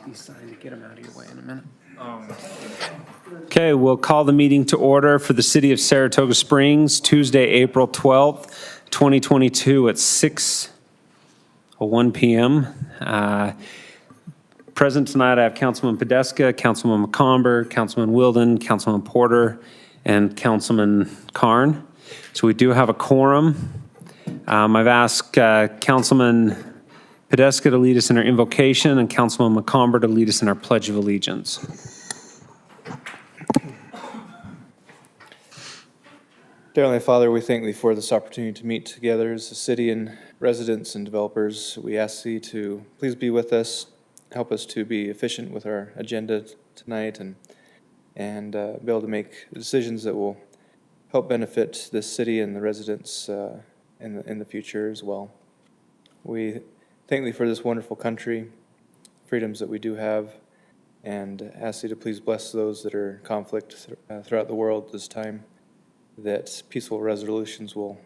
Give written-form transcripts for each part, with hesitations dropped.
Deciding to get him out of your way in a minute. Okay, we'll call the meeting to order for the City of Saratoga Springs, Tuesday, April 12th, 2022 at 6:01 p.m. Present tonight, I have Councilman Podeska, Councilman McComber, Councilman Wilden, Councilman Porter, and Councilman Carn. So we do have a quorum. I've asked Councilman Podeska to lead us in our invocation and Councilman McComber to lead us in our Pledge of Allegiance. Dear Heavenly Father, we thank Thee for this opportunity to meet together as a city and residents and developers. We ask Thee to please be with us, help us to be efficient with our agenda tonight, and be able to make decisions that will help benefit this city and the residents in the future as well. We thank Thee for this wonderful country, freedoms that we do have, and ask Thee to please bless those that are in conflict throughout the world this time, that peaceful resolutions will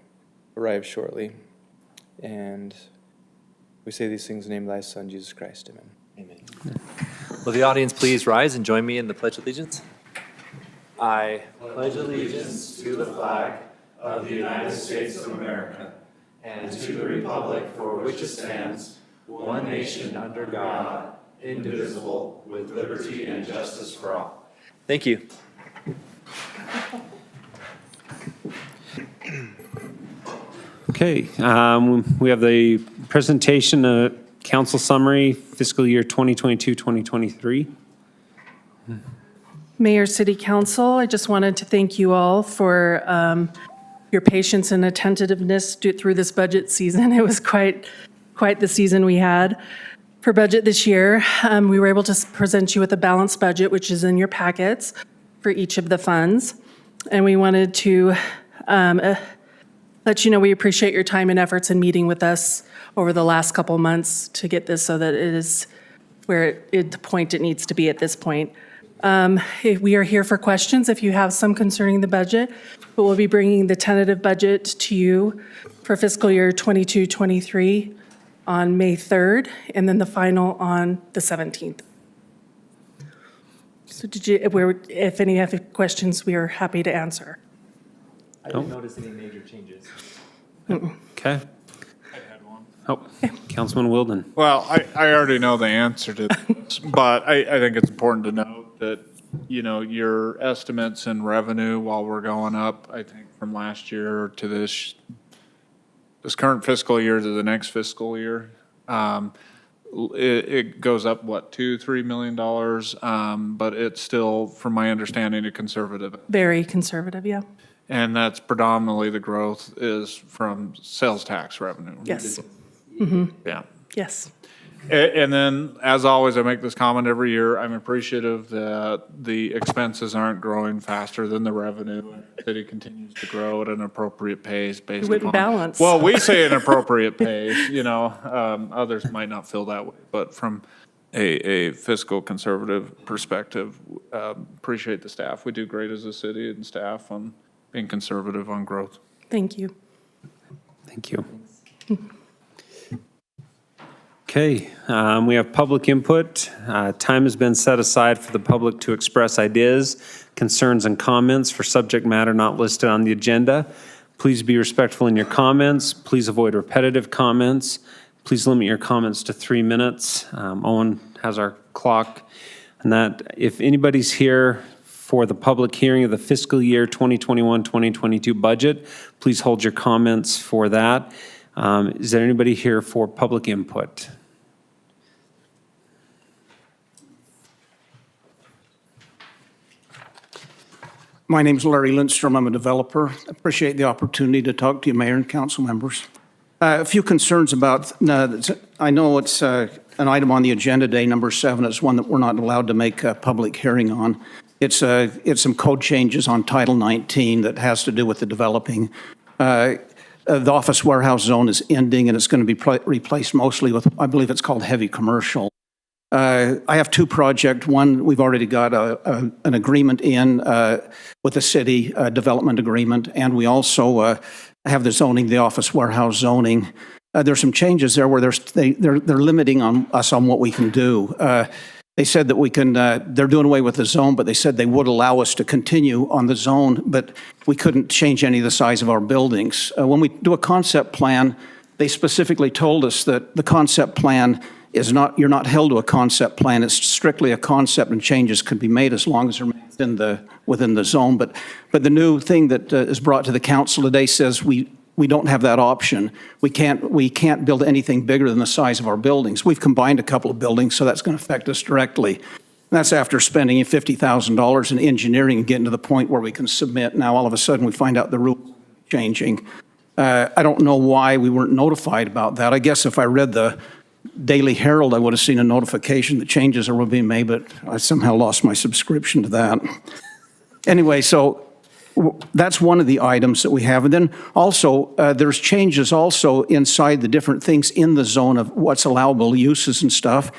arrive shortly. And we say these things in the name of Thy Son, Jesus Christ. Amen. Amen. Will the audience please rise and join me in the Pledge of Allegiance? I pledge allegiance to the flag of the United States of America and to the republic for which it stands, one nation under God, indivisible, with liberty and justice for all. Thank you. Okay, we have the presentation, council summary, fiscal year 2022-2023. Mayor, City Council, I just wanted to thank you all for your patience and attentiveness through this budget season. It was quite the season we had. For budget this year, we were able to present you with a balanced budget, which is in your packets for each of the funds. And we wanted to let you know we appreciate your time and efforts in meeting with us over the last couple months to get this so that it is where the point it needs to be at this point. We are here for questions if you have some concerning the budget, but we'll be bringing the tentative budget to you for fiscal year 22-23 on May 3rd, and then the final on the 17th. So if any have questions, we are happy to answer. I didn't notice any major changes. Okay. I had one. Oh, Councilman Wilden. Well, I already know the answer to this, but I think it's important to note that, you know, your estimates in revenue while we're going up, I think from last year to this current fiscal year to the next fiscal year, it goes up, what, $2-3 million, but it's still, from my understanding, a conservative. Very conservative, yeah. And that's predominantly the growth is from sales tax revenue. Yes. Yeah. Yes. And then, as always, I make this comment every year, I'm appreciative that the expenses aren't growing faster than the revenue. The city continues to grow at an appropriate pace based It wouldn't upon. balance. Well, we say an appropriate pace, you know, others might not feel that way, but from a fiscal conservative perspective, appreciate the staff. We do great as a city and staff on being conservative on growth. Thank you. Thank you. Okay, we have public input. Time has been set aside for the public to express ideas, concerns, and comments for subject matter not listed on the agenda. Please be respectful in your comments. Please avoid repetitive comments. Please limit your comments to 3 minutes. Owen has our clock. And that if anybody's here for the public hearing of the fiscal year 2021-2022 budget, please hold your comments for that. Is there anybody here for public input? My name is Larry Lindstrom. I'm a developer. Appreciate the opportunity to talk to you, Mayor and council members. A few concerns about, I know it's an item on the agenda today, number 7. It's one that we're not allowed to make a public hearing on. It's some code changes on Title 19 that has to do with the developing. The office warehouse zone is ending, and it's going to be replaced mostly with, I believe it's called heavy commercial. I have 2 projects. One, we've already got an agreement in with the city, a development agreement, and we also have the zoning, the office warehouse zoning. there's some changes there where they're limiting us on what we can do. They said that we can, they're doing away with the zone, but they said they would allow us to continue on the zone, but we couldn't change any of the size of our buildings. When we do a concept plan, they specifically told us that the concept plan is not, you're not held to a concept plan. It's strictly a concept, and changes could be made as long as they're within the zone. But the new thing that is brought to the council today says we don't have that option. We can't build anything bigger than the size of our buildings. We've combined a couple of buildings, so that's going to affect us directly. And that's after spending $50,000 in engineering and getting to the point where we can submit. Now, all of a sudden, we find out the rules are changing. I don't know why we weren't notified about that. I guess if I read the Daily Herald, I would have seen a notification that changes are being made, but I somehow lost my subscription to that. Anyway, so that's one of the items that we have. And then also, there's changes also inside the different things in the zone of what's allowable uses and stuff.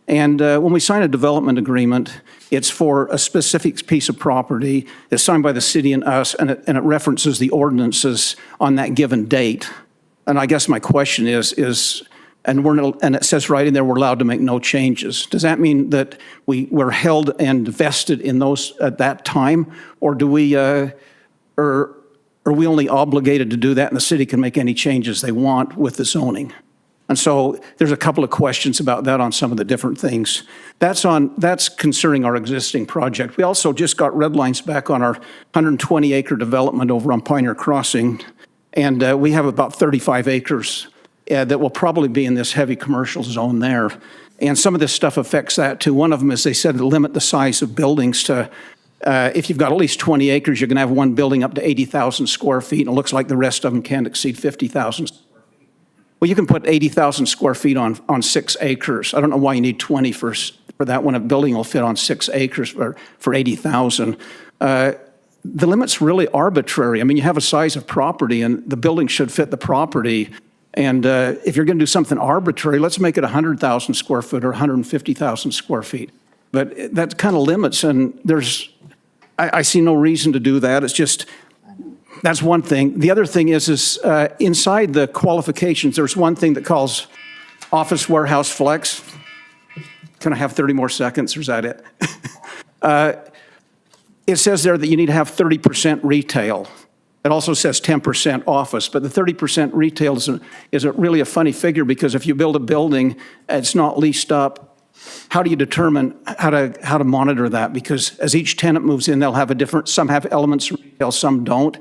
And when we sign a development agreement, it's for a specific piece of property. It's signed by the city and us, and it references the ordinances on that given date. And I guess my question is and it says right in there we're allowed to make no changes. Does that mean that we're held and vested in those at that time, or do we? Or are we only obligated to do that and the city can make any changes they want with the zoning? And so there's a couple of questions about that on some of the different things. That's concerning our existing project. We also just got red lines back on our 120-acre development over on Pioneer Crossing, and we have about 35 acres that will probably be in this heavy commercial zone there. And some of this stuff affects that too. One of them is they said to limit the size of buildings to if you've got at least 20 acres, you're going to have one building up to 80,000 square feet, and it looks like the rest of them can't exceed 50,000 square feet. Well, you can put 80,000 square feet on 6 acres. I don't know why you need 20 for that when a building will fit on 6 acres for 80,000. The limit's really arbitrary. I mean, you have a size of property, and the building should fit the property. And if you're going to do something arbitrary, let's make it 100,000 square foot or 150,000 square feet. But that kind of limits, and I see no reason to do that. It's just, that's one thing. The other thing is inside the qualifications, there's one thing that calls office warehouse flex. Can I have 30 more seconds, or is that it? It says there that you need to have 30% retail. It also says 10% office, but the 30% retail is really a funny figure, because if you build a building, it's not leased up. How do you determine how to monitor that? Because as each tenant moves in, they'll have some have elements of retail, some don't.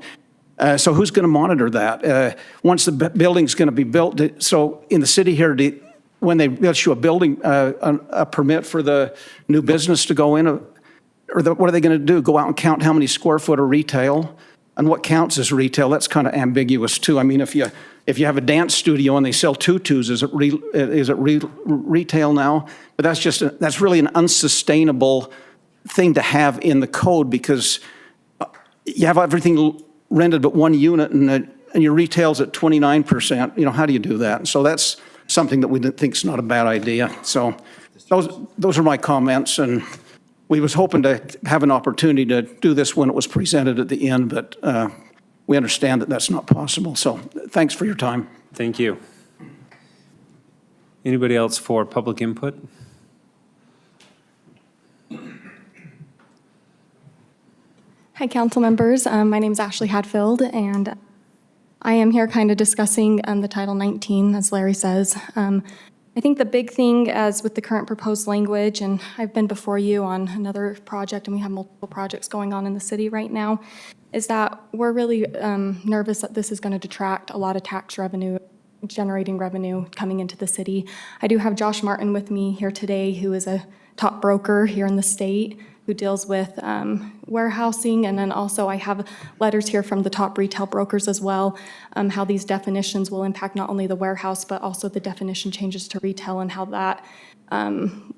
So who's going to monitor that? Once the building's going to be built, so in the city here, when they issue a building, a permit for the new business to go in, what are they going to do? Go out and count how many square foot are retail? And what counts as retail? That's kind of ambiguous too. I mean, if you have a dance studio and they sell tutus, is it retail now? But that's really an unsustainable thing to have in the code, because you have everything rented but one unit, and your retail's at 29%. You know, how do you do that? And so that's something that we think is not a bad idea. So those are my comments, and we was hoping to have an opportunity to do this when it was presented at the end, but we understand that that's not possible. So thanks for your time. Thank you. Anybody else for public input? Hi, council members. My name is Ashley Hadfield, and I am here kind of discussing the Title 19, as Larry says. I think the big thing, as with the current proposed language, and I've been before you on another project, and we have multiple projects going on in the city right now, is that we're really nervous that this is going to detract a lot of tax revenue, generating revenue coming into the city. I do have Josh Martin with me here today, who is a top broker here in the state, who deals with warehousing, and then also I have letters here from the top retail brokers as well, how these definitions will impact not only the warehouse, but also the definition changes to retail, and how that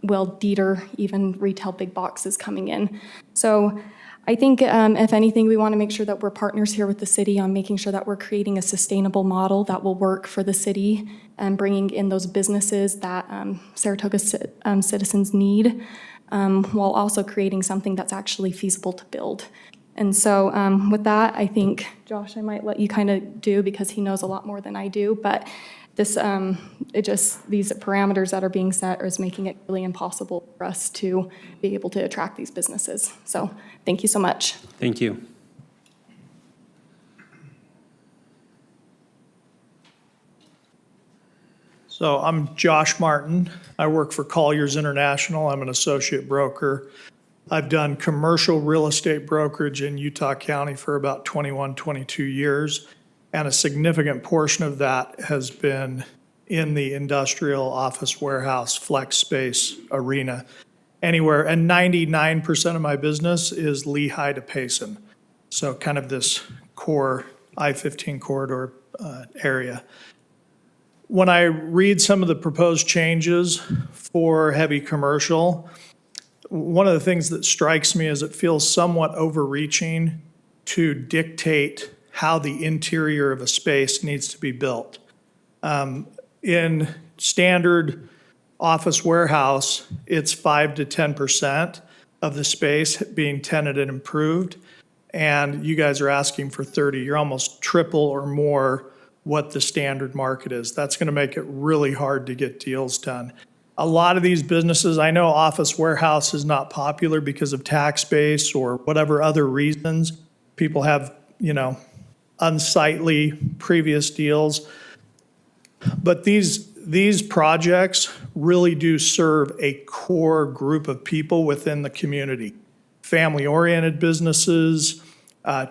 will deter even retail big boxes coming in. So I think if anything, we want to make sure that we're partners here with the city on making sure that we're creating a sustainable model that will work for the city and bringing in those businesses that Saratoga citizens need, while also creating something that's actually feasible to build. And so with that, I think, Josh, I might let you kind of do, because he knows a lot more than I do, but these parameters that are being set is making it really impossible for us to be able to attract these businesses. So thank you so much. Thank you. So I'm Josh Martin. I work for Colliers International. I'm an associate broker. I've done commercial real estate brokerage in Utah County for about 21, 22 years. And a significant portion of that has been in the industrial office warehouse flex space arena anywhere. And 99% of my business is Lehigh to Payson. So kind of this core I-15 corridor area. When I read some of the proposed changes for heavy commercial, one of the things that strikes me is it feels somewhat overreaching to dictate how the interior of a space needs to be built. In standard office warehouse, it's 5 to 10% of the space being tenanted and improved, and you guys are asking for 30. You're almost triple or more what the standard market is. That's going to make it really hard to get deals done. A lot of these businesses, I know office warehouse is not popular because of tax base or whatever other reasons. People have, unsightly previous deals. But these projects really do serve a core group of people within the community. Family-oriented businesses,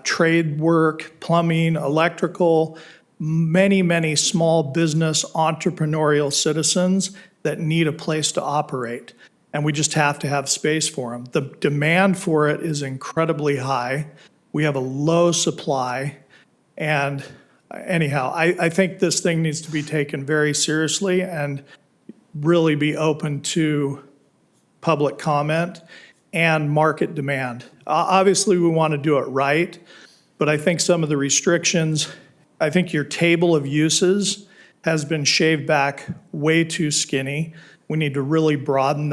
trade work, plumbing, electrical, many, many small business entrepreneurial citizens that need a place to operate. And we just have to have space for them. The demand for it is incredibly high. We have a low supply. And anyhow, I think this thing needs to be taken very seriously and really be open to public comment and market demand. Obviously, we want to do it right, but I think some of the restrictions, I think your table of uses has been shaved back way too skinny. We need to really broaden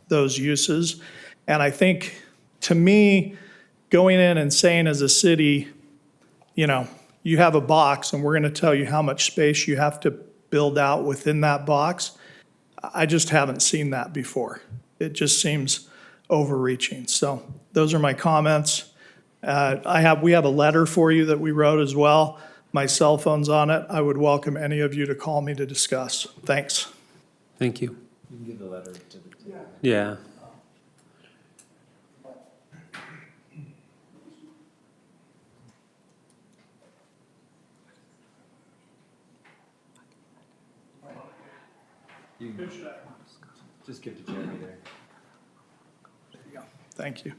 those uses. And I think, to me, going in and saying as a city, you have a box and we're going to tell you how much space you have to build out within that box, I just haven't seen that before. It just seems overreaching. So those are my comments. We have a letter for you that we wrote as well. My cell phone's on it. I would welcome any of you to call me to discuss. Thanks. Thank you. You can give the letter to the. Yeah. You can just give to Jeremy there. Thank you.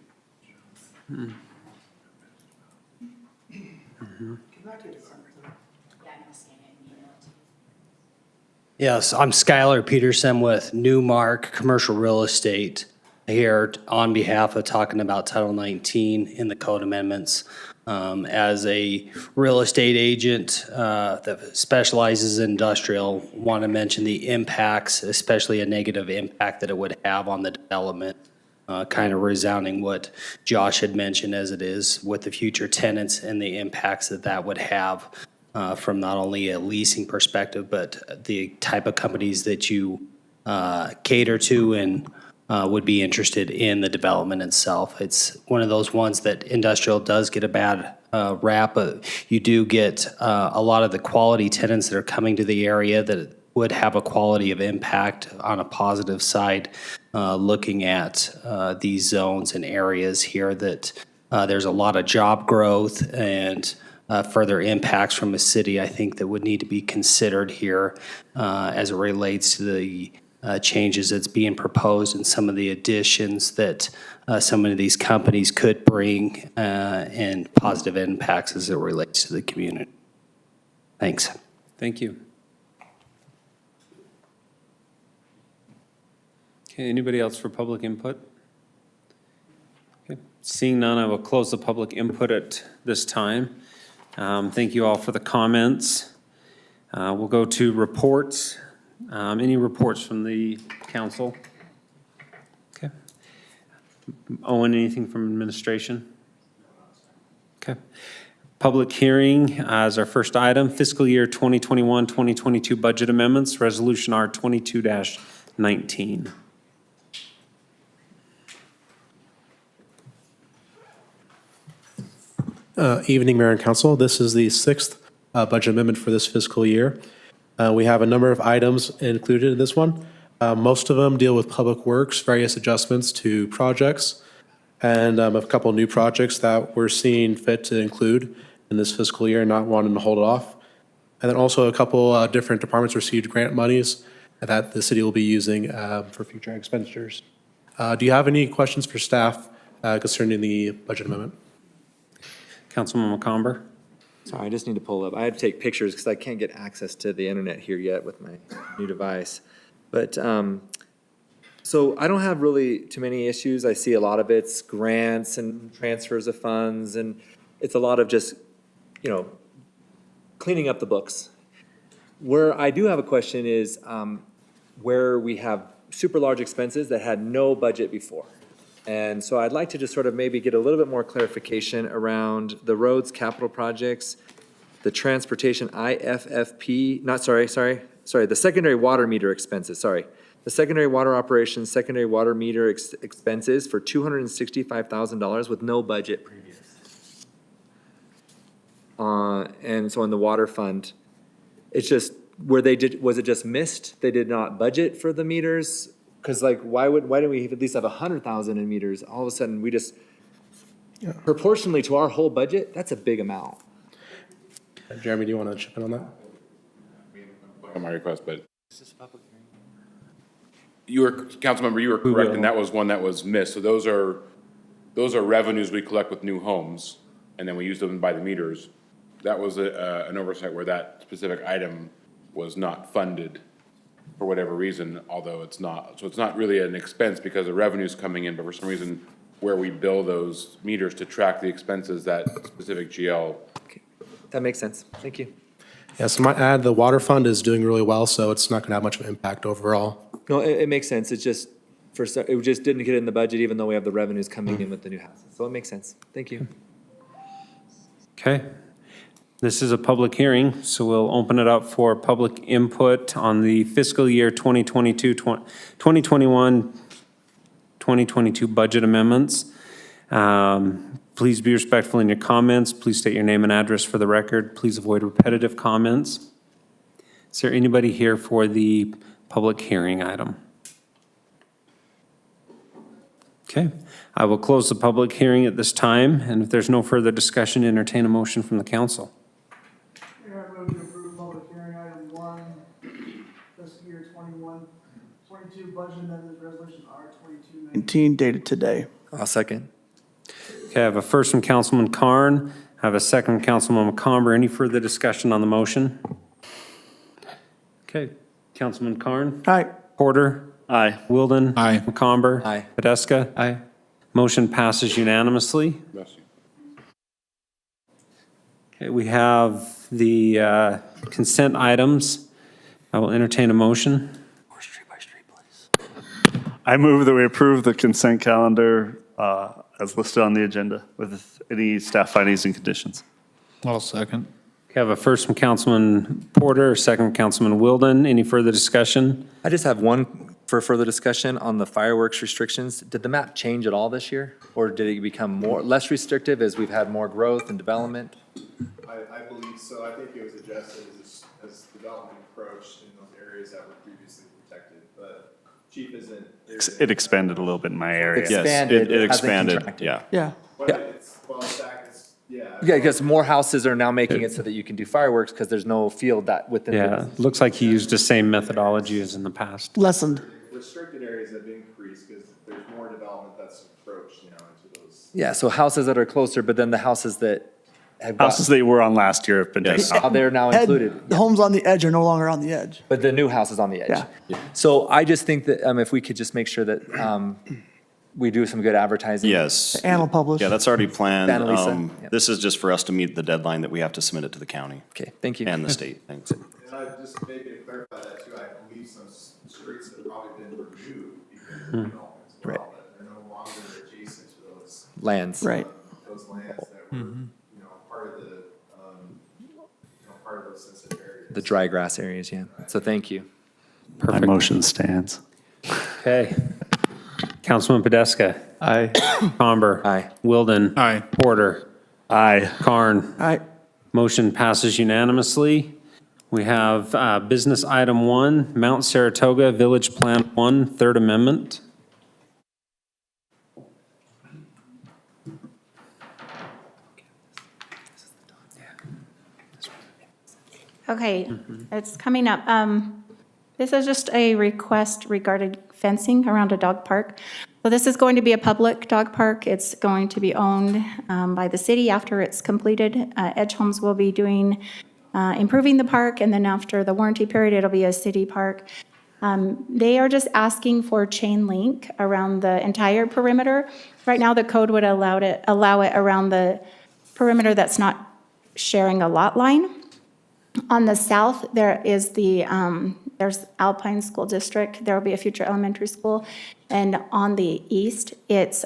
Yes, I'm Skylar Peterson with Newmark Commercial Real Estate here on behalf of talking about Title 19 in the code amendments. As a real estate agent that specializes in industrial, want to mention the impacts, especially a negative impact that it would have on the development. Kind of resounding what Josh had mentioned as it is with the future tenants and the impacts that would have from not only a leasing perspective, but the type of companies that you cater to and would be interested in the development itself. It's one of those ones that industrial does get a bad rap, but you do get a lot of the quality tenants that are coming to the area that would have a quality of impact on a positive side, looking at these zones and areas here that there's a lot of job growth and further impacts from a city, I think, that would need to be considered here as it relates to the changes that's being proposed and some of the additions that some of these companies could bring and positive impacts as it relates to the community. Thanks. Thank you. Okay, anybody else for public input? Okay, seeing none, I will close the public input at this time. Thank you all for the comments. We'll go to reports. Any reports from the council? Okay. Owen, anything from administration? Okay. Public hearing as our first item, fiscal year 2021-2022 budget amendments, Resolution R 22-19. Evening, Mayor and Council. This is the sixth budget amendment for this fiscal year. We have a number of items included in this one. Most of them deal with public works, various adjustments to projects, and a couple new projects that we're seeing fit to include in this fiscal year, not wanting to hold it off. And then also a couple different departments received grant monies that the city will be using for future expenditures. Do you have any questions for staff concerning the budget amendment? Councilman McComber? Sorry, I just need to pull up. I had to take pictures because I can't get access to the internet here yet with my new device. But, so I don't have really too many issues. I see a lot of it's grants and transfers of funds, and it's a lot of just, you know, cleaning up the books. Where I do have a question is where we have super large expenses that had no budget before. And so I'd like to just sort of maybe get a little bit more clarification around the roads, capital projects, the transportation IFFP, the secondary water meter expenses, The secondary water operations, secondary water meter expenses for $265,000 with no budget previous. And so in the water fund, it's just, was it just missed? They did not budget for the meters? Because like, why didn't we at least have 100,000 in meters? All of a sudden, we just, proportionally to our whole budget, that's a big amount. Jeremy, do you want to chip in on that? On my request, but you were, Councilmember, you were correct, and that was one that was missed. So those are revenues we collect with new homes, and then we use them by the meters. That was an oversight where that specific item was not funded for whatever reason, although it's not. So it's not really an expense because the revenue's coming in, but for some reason, where we bill those meters to track the expenses, that specific GL. Okay. That makes sense. Thank you. Yeah, so might add the water fund is doing really well, so it's not going to have much of an impact overall. No, it makes sense. It's just, it just didn't get in the budget even though we have the revenues coming in with the new houses. So it makes sense. Thank you. Okay. This is a public hearing, so we'll open it up for public input on the fiscal year 2022, 2021, 2022 budget amendments. Please be respectful in your comments. Please state your name and address for the record. Please avoid repetitive comments. Is there anybody here for the public hearing item? Okay, I will close the public hearing at this time, and if there's no further discussion, entertain a motion from the council. Mayor, I move to approve public hearing item 1, fiscal year 21-22 budget amendment resolution R 2219 dated today. I'll second. Okay, I have a first from Councilman Carn. I have a second from Councilman McComber. Any further discussion on the motion? Okay, Councilman Carn? Aye. Porter? Aye. Wilden? Aye. McComber? Aye. Podeska? Aye. Motion passes unanimously. Okay, we have the consent items. I will entertain a motion. I move that we approve the consent calendar as listed on the agenda with any staff findings and conditions. I'll second. Okay, I have a first from Councilman Porter, a second from Councilman Wilden. Any further discussion? I just have one for further discussion on the fireworks restrictions. Did the map change at all this year? Or did it become less restrictive as we've had more growth and development? I believe so. I think it was adjusted as development approached in those areas that were previously protected, but Chief isn't. It expanded a little bit in my area. Expanded, It hasn't expanded, contracted. yeah. Yeah. But it's, well, in fact, it's, yeah. Yeah, because more houses are now making it so that you can do fireworks because there's no field that within. Yeah, looks like he used the same methodology as in the past. Lessened. Restricted areas have increased because there's more development that's approached, into those. Yeah, so houses that are closer, but then the houses that have Houses they were on last year have been taken off. they're now included. The homes on the edge are no longer on the edge. But the new house is on the edge. Yeah. So I just think that if we could just make sure that we do some good advertising. Yes. And will publish. Yeah, that's already planned. Annalisa, yeah. This is just for us to meet the deadline that we have to submit it to the county Okay, thank you. and the state. Thanks. And I just maybe to clarify that too, I believe some streets have probably been removed because of development as well, that they're no longer adjacent to those Lands. Right. those lands that were, part of the growth-sensitive areas. The dry grass areas, yeah. So thank you. My motion stands. Okay. Councilman Podeska. Aye. Comber. Aye. Wilden. Aye. Porter. Aye. Carn. Aye. Motion passes unanimously. We have business item 1, Mount Saratoga Village Plan 1, Third Amendment. Okay, it's coming up. This is just a request regarding fencing around a dog park. So this is going to be a public dog park. It's going to be owned by the city after it's completed. Edge Homes will be doing, improving the park, and then after the warranty period, it'll be a city park. They are just asking for chain link around the entire perimeter. Right now, the code would allow it around the perimeter that's not sharing a lot line. On the south, there is there's Alpine School District. There will be a future elementary school. And on the east, it's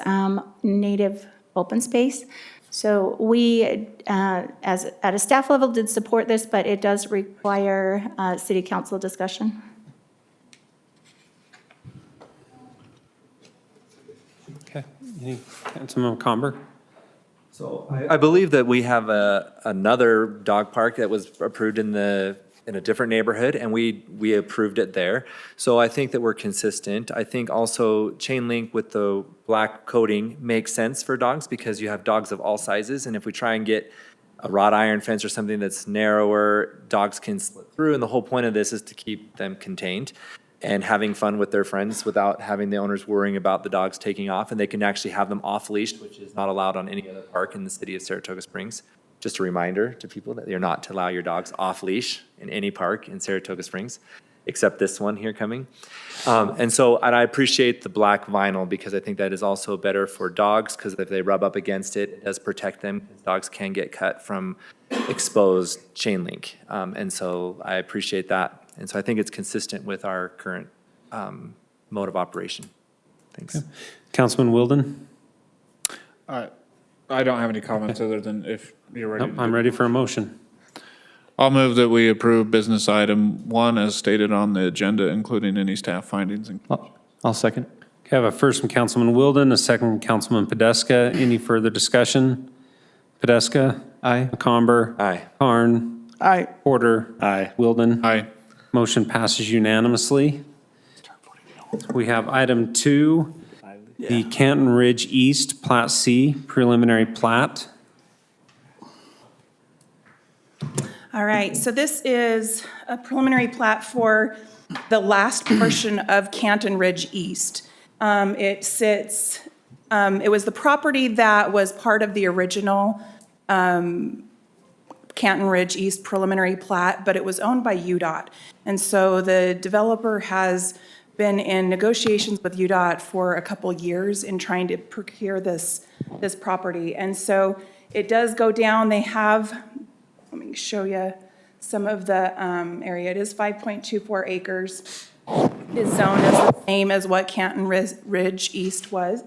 native open space. So we, at a staff level, did support this, but it does require city council discussion. Okay. Councilman Comber. So I believe that we have another dog park that was approved in a different neighborhood, and we approved it there. So I think that we're consistent. I think also chain link with the black coating makes sense for dogs because you have dogs of all sizes, and if we try and get a wrought iron fence or something that's narrower, dogs can slip through, and the whole point of this is to keep them contained and having fun with their friends without having the owners worrying about the dogs taking off, and they can actually have them off leash, which is not allowed on any other park in the city of Saratoga Springs. Just a reminder to people that you're not to allow your dogs off leash in any park in Saratoga Springs, except this one here coming. And I appreciate the black vinyl because I think that is also better for dogs because if they rub up against it, it does protect them. Dogs can get cut from exposed chain link. And so I appreciate that. And so I think it's consistent with our current mode of operation. Thanks. Okay. Councilman Wilden? I don't have any comments other than if you're ready. Nope, I'm ready for a motion. I'll move that we approve business item 1 as stated on the agenda, including any staff findings. I'll second. Okay, I have a first from Councilman Wilden, a second from Councilman Podeska. Any further discussion? Podeska? Aye. Comber? Aye. Carn? Aye. Porter? Aye. Wilden? Aye. Motion passes unanimously. We have item 2, the Canton Ridge East Plat C preliminary plat. All right, so this is a preliminary plat for the last portion of Canton Ridge East. It sits, it was the property that was part of the original Canton Ridge East preliminary plat, but it was owned by UDOT. And so the developer has been in negotiations with UDOT for a couple years in trying to procure this property. And so it does go down. They have, let me show you some of the area. It is 5.24 acres. This zone is the same as what Canton Ridge East was.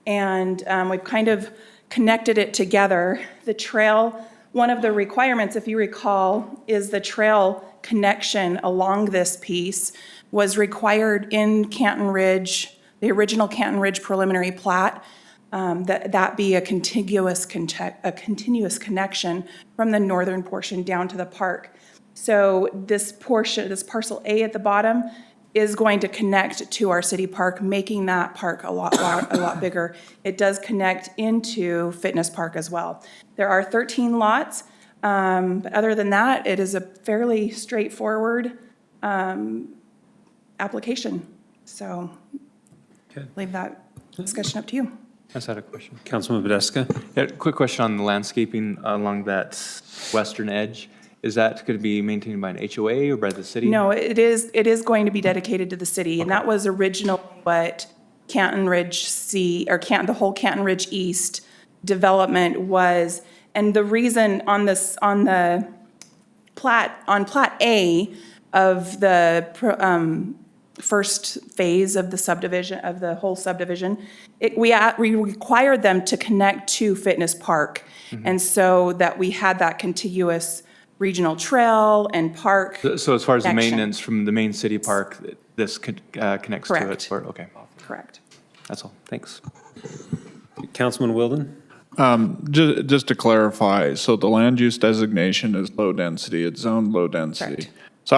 And we've kind of connected it together. The trail, one of the requirements, if you recall, is the trail connection along this piece was required in Canton Ridge, the original Canton Ridge preliminary plat, that be a continuous connection from the northern portion down to the park. So this portion, this parcel A at the bottom, is going to connect to our city park, making that park a lot bigger. It does connect into Fitness Park as well. There are 13 lots, but other than that, it is a fairly straightforward application. So leave that discussion up to you. I just had a question. Councilman Podeska? Yeah, quick question on the landscaping along that western edge. Is that going to be maintained by an HOA or by the city? No, it is going to be dedicated to the city, and that was original what Canton Ridge the whole Canton Ridge East development was. And the reason on the plat, on Plat A of the first phase of the subdivision, of the whole subdivision, we required them to connect to Fitness Park. And so that we had that contiguous regional trail and park. So as far as the connection. maintenance from the main city park, this connects to it? Correct. Okay, Correct. that's all. Thanks. Councilman Wilden? Just to clarify, so the land use designation is low density, it's zoned low density. Correct. So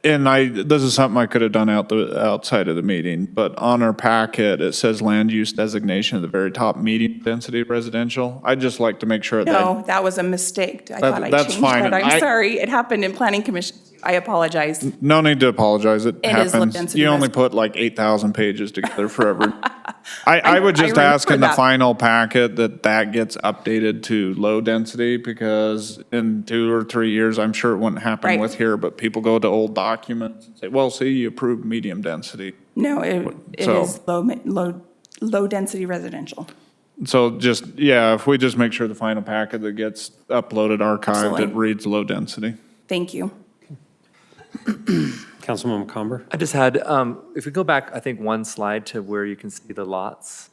this is something I could have done outside of the meeting, but on our packet, it says land use designation at the very top, medium density residential. I'd just like to make sure that. No, that was a mistake. I thought I that's changed fine. that. I'm sorry. It happened in planning commission. I apologize. No need to apologize, it It is low happens. density You only res- put like 8,000 pages together for every. I would just I ask in remember the that. final packet that gets updated to low density, because in 2 or 3 years, I'm sure it wouldn't happen Right. with here, but people go to old documents and say, well, see, you approved medium density. No, it So- is low density residential. So just, yeah, if we just make sure the final packet that gets uploaded, archived, it Absolutely. reads low density. Thank you. Councilman McComber? I just had, if we go back, I think one slide to where you can see the lots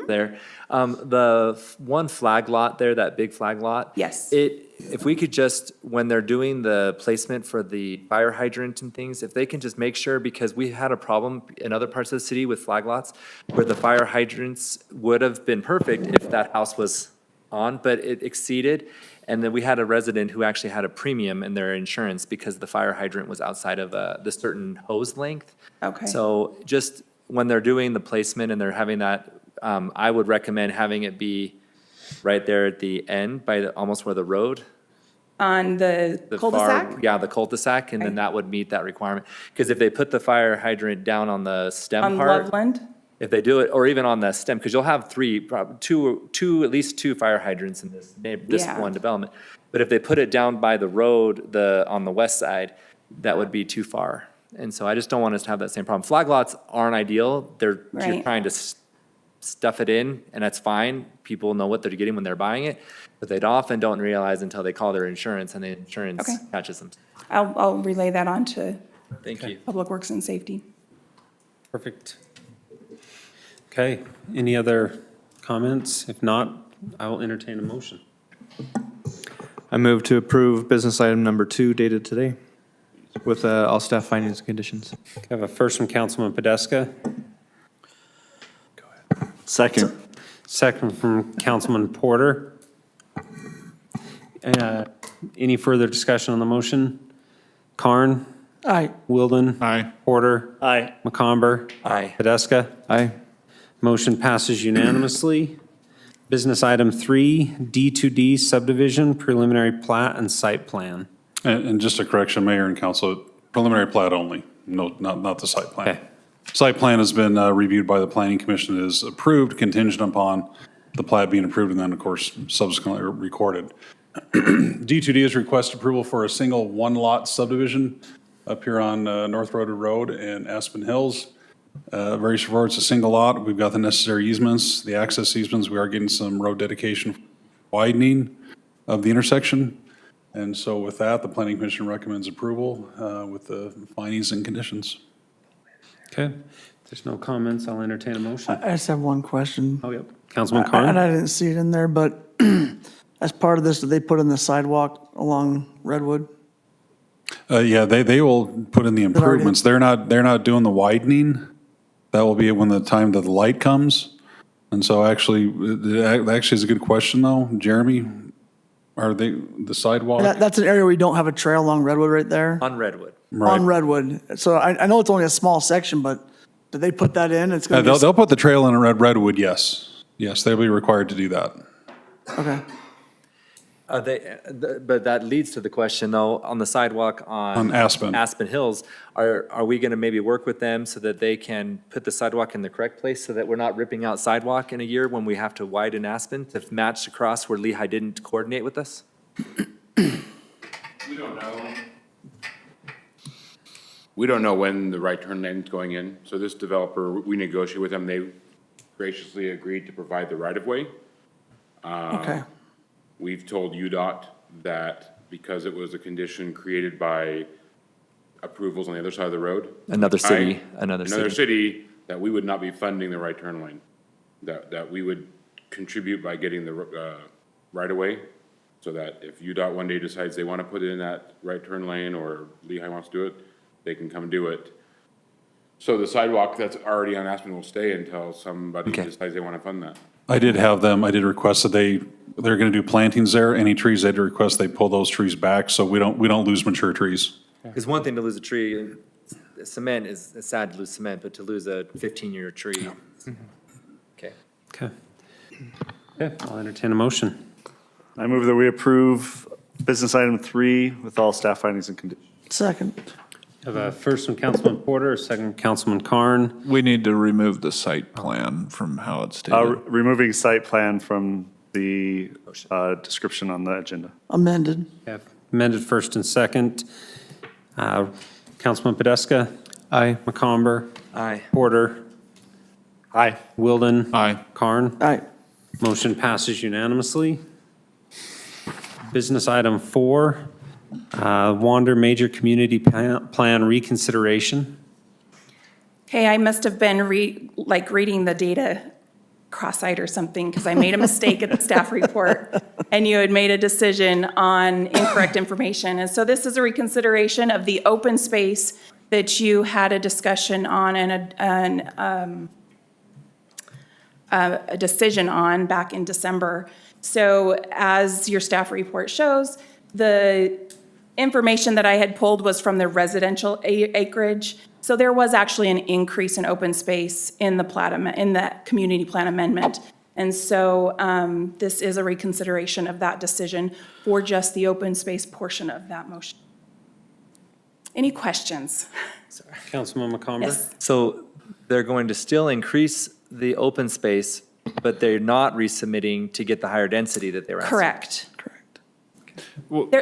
there. The one flag lot there, that big flag lot. Yes. If we could just, when they're doing the placement for the fire hydrant and things, if they can just make sure, because we had a problem in other parts of the city with flag lots where the fire hydrants would have been perfect if that house was on, but it exceeded. And then we had a resident who actually had a premium in their insurance because the fire hydrant was outside of the certain hose length. Okay. So just when they're doing the placement and they're having that, I would recommend having it be right there at the end by almost where the road. On the The cul-de-sac? far, yeah, the cul-de-sac, and then that would meet that requirement. Because if they put the fire hydrant down on the stem On part. Loveland? If they do it, or even on the stem, because you'll have at least two fire hydrants in this Yeah. one development. But if they put it down by the road, on the west side, that would be too far. And so I just don't want us to have that same problem. Flag lots aren't ideal. You're Right. trying to stuff it in, and that's fine. People know what they're getting when they're buying it, but they often don't realize until they call their insurance, and the insurance Okay. catches them. I'll relay that on to Thank you. Public Works and Safety. Perfect. Okay, any other comments? If not, I will entertain a motion. I move to approve business item number 2 dated today with all staff findings and conditions. I have a first from Councilman Podeska, Second. second from Councilman Porter. Any further discussion on the motion? Carn? Aye. Wilden? Aye. Porter? Aye. McComber? Aye. Podeska? Aye. Motion passes unanimously. Business item 3, D2D subdivision, preliminary plat and site plan. And just a correction, Mayor and Council, preliminary plat only, no, not the site plan. Okay. Site plan has been reviewed by the Planning Commission, is approved contingent upon the plat being approved and then, of course, subsequently recorded. D2D has requested approval for a single one-lot subdivision up here on North Road Road in Aspen Hills. Very straightforward, it's a single lot. We've got the necessary easements, the access easements. We are getting some road dedication widening of the intersection. And so with that, the Planning Commission recommends approval with the findings and conditions. Okay, if there's no comments, I'll entertain a motion. I just have one question. Oh, yep. Councilman And Carn? I didn't see it in there, but as part of this, did they put in the sidewalk along Redwood? Yeah, they will put in the improvements. They're not doing the widening. That will be when the time that the light comes. And so actually is a good question though, Jeremy. Are they, the sidewalk? That's an area where you don't have a trail along Redwood right there? On Redwood. Right. On Redwood. So I know it's only a small section, but did they put that in? It's going to They'll put the trail in at Redwood, yes. Yes, they'll be required to do that. Okay. But that leads to the question, though, on the sidewalk On Aspen. Aspen Hills, are we going to maybe work with them so that they can put the sidewalk in the correct place so that we're not ripping out sidewalk in a year when we have to widen Aspen to match across where Lehigh didn't coordinate with us? We don't know. We don't know when the right turn lane's going in. So this developer, we negotiate with them. They graciously agreed to provide the right-of-way. Okay. We've told UDOT that because it was a condition created by approvals on the other side of the road. Another city, another city, that we would not be funding the right turn lane. That we would contribute by getting the right-of-way. So that if UDOT one day decides they want to put it in that right turn lane, or Lehigh wants to do it, they can come do it. So the sidewalk that's already on Aspen will stay until somebody decides they want to fund that. I did request that they're going to do plantings there. Any trees they'd request, they pull those trees back so we don't lose mature trees. It's one thing to lose a tree, cement it's sad to lose cement, but to lose a 15-year tree. Okay. Okay. Okay, I'll entertain a motion. I move that we approve business item 3 with all staff findings and conditions. Second. I have a first from Councilman Porter, a second from Councilman Carn. We need to remove the site plan from how it's stated. Removing site plan from the description on the agenda. Amended. Have amended first and second. Councilman Podeska? Aye. McComber? Aye. Porter? Aye. Wilden? Aye. Carn? Aye. Motion passes unanimously. Business item 4, Wander Major Community Plan Reconsideration. Okay, I must have been reading the data cross-eyed or something, because I made a mistake at the staff report, and you had made a decision on incorrect information. And so this is a reconsideration of the open space that you had a discussion on and a decision on back in December. So as your staff report shows, the information that I had pulled was from the residential acreage. So there was actually an increase in open space in the Plat, in the community plan amendment. And so this is a reconsideration of that decision for just the open space portion of that motion. Any questions? Councilman McComber? Yes. So they're going to still increase the open space, but they're not resubmitting to get the higher density that they were asking? Correct.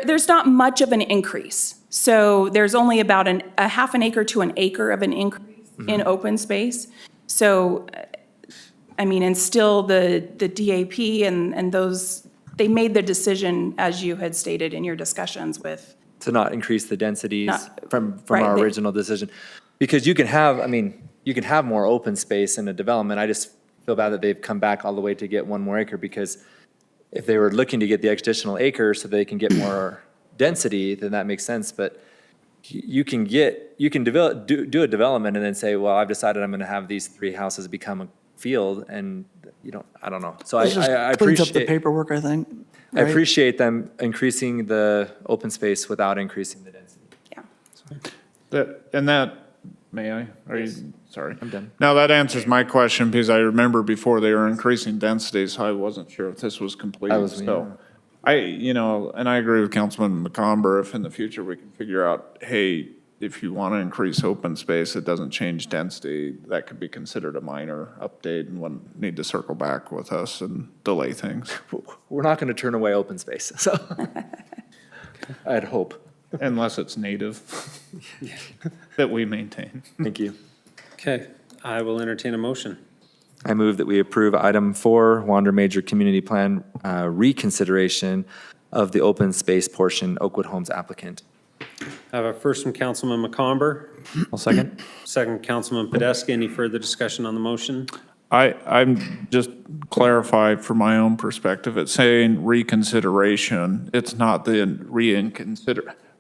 There's not much of an increase. So there's only about a half an acre to an acre of an increase in open space. So, I mean, and still the DAP and those, they made the decision, as you had stated in your discussions with. To not increase the densities from right, our original decision. Because you can have, I mean, you can have more open space in a development. I just feel bad that they've come back all the way to get one more acre, because if they were looking to get the additional acre so they can get more density, then that makes sense. But you can do a development and then say, well, I've decided I'm going to have these 3 houses become a field, and I don't know. So I Cleans appreciate up the paperwork, I think. I right? appreciate them increasing the open space without increasing the density. May I? Are you, sorry. I'm done. Now, that answers my question, because I remember before they were increasing density, so I wasn't sure if this was complete. So and I agree with Councilman McComber, if in the future we can figure out, hey, if you want to increase open space, it doesn't change density, that could be considered a minor update and wouldn't need to circle back with us and delay things. We're not going to turn away open space, so I'd hope. Unless it's native that we maintain. Thank you. Okay, I will entertain a motion. I move that we approve item 4, Wander Major Community Plan reconsideration of the open space portion, Oakwood Homes applicant. I have a first from Councilman McComber. I'll second. Second, Councilman Podeska. Any further discussion on the motion? I'm just clarify for my own perspective, it's saying reconsideration. It's not the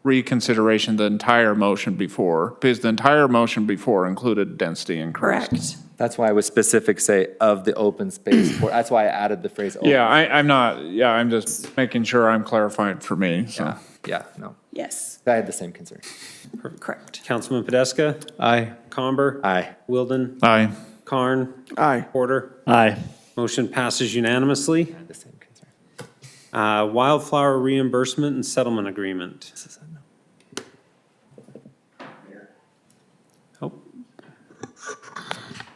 reconsideration, the entire motion before, because the entire motion before included density increase. Correct. That's why I was specific, say, of the open space. That's why I added the phrase open. Yeah, I'm just making sure I'm clarifying for me, so. Yeah, no. Yes, I had the same concern. correct. Councilman Podeska? Aye. Comber? Aye. Wilden? Aye. Carn? Aye. Porter? Aye. Motion passes unanimously. I had the same concern. Wildflower reimbursement and settlement agreement. This is a no. Oh,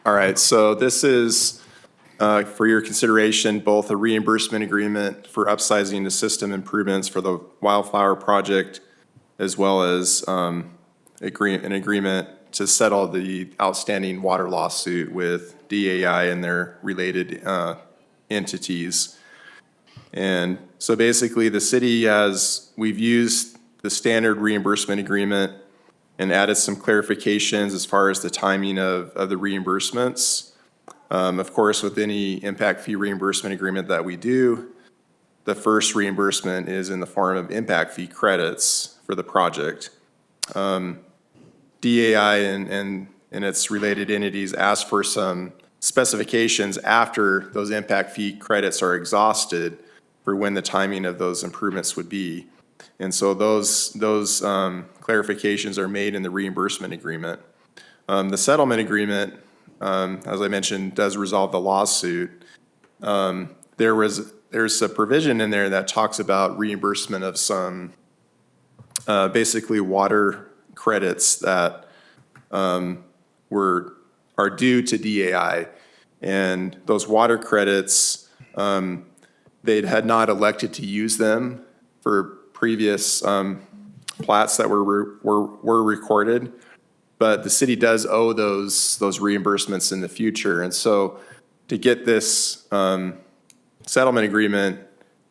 All right, so this is for your consideration, both a reimbursement agreement for upsizing the system improvements for the Wildflower project, as well as an agreement to settle the outstanding water lawsuit with DAI and their related entities. And so basically the city we've used the standard reimbursement agreement and added some clarifications as far as the timing of the reimbursements. Of course, with any impact fee reimbursement agreement that we do, the first reimbursement is in the form of impact fee credits for the project. DAI and its related entities asked for some specifications after those impact fee credits are exhausted for when the timing of those improvements would be. And so those clarifications are made in the reimbursement agreement. The settlement agreement, as I mentioned, does resolve the lawsuit. There's a provision in there that talks about reimbursement of some basically water credits that are due to DAI. And those water credits, they had not elected to use them for previous plats that were recorded, but the city does owe those reimbursements in the future. And so to get this settlement agreement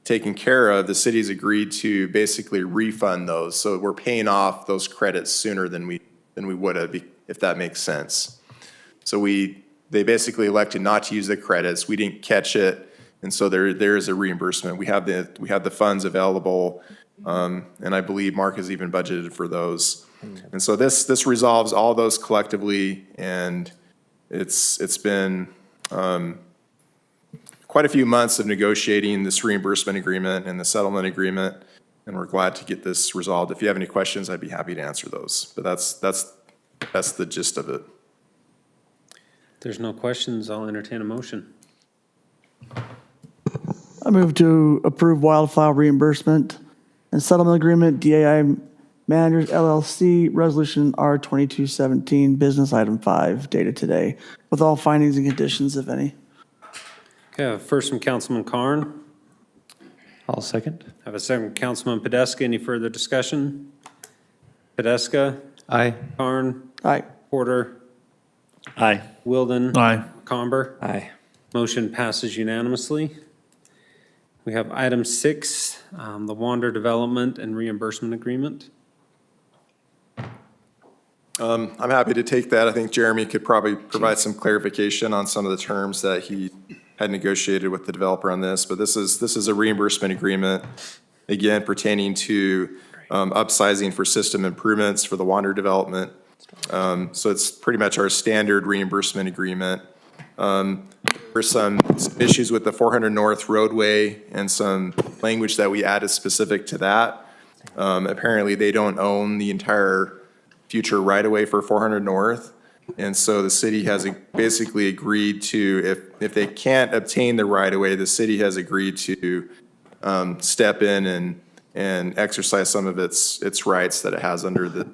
taken care of, the city's agreed to basically refund those. So we're paying off those credits sooner than we would have, if that makes sense. So they basically elected not to use the credits. We didn't catch it, and so there is a reimbursement. We have the funds available, and I believe Mark has even budgeted for those. And so this resolves all those collectively, and it's been quite a few months of negotiating this reimbursement agreement and the settlement agreement, and we're glad to get this resolved. If you have any questions, I'd be happy to answer those. But that's the gist of it. If there's no questions, I'll entertain a motion. I move to approve wildfire reimbursement and settlement agreement, DAI Managers LLC, Resolution R2217, Business Item 5, dated today, with all findings and conditions, if any. Okay, first from Councilman Carn. I'll second. I have a second from Councilman Podeska. Any further discussion? Podeska? Aye. Carn? Aye. Porter? Aye. Wilden? Aye. Comber? Aye. Motion passes unanimously. We have item 6, the Wander Development and Reimbursement Agreement. I'm happy to take that. I think Jeremy could probably provide some clarification on some of the terms that he had negotiated with the developer on this, but this is a reimbursement agreement, again, pertaining to upsizing for system improvements for the Wander development. So it's pretty much our standard reimbursement agreement. There's some issues with the 400 North roadway and some language that we added specific to that. Apparently, they don't own the entire future right-of-way for 400 North. And so the city has basically agreed to, if they can't obtain the right-of-way, the city has agreed to step in and exercise some of its rights that it has under the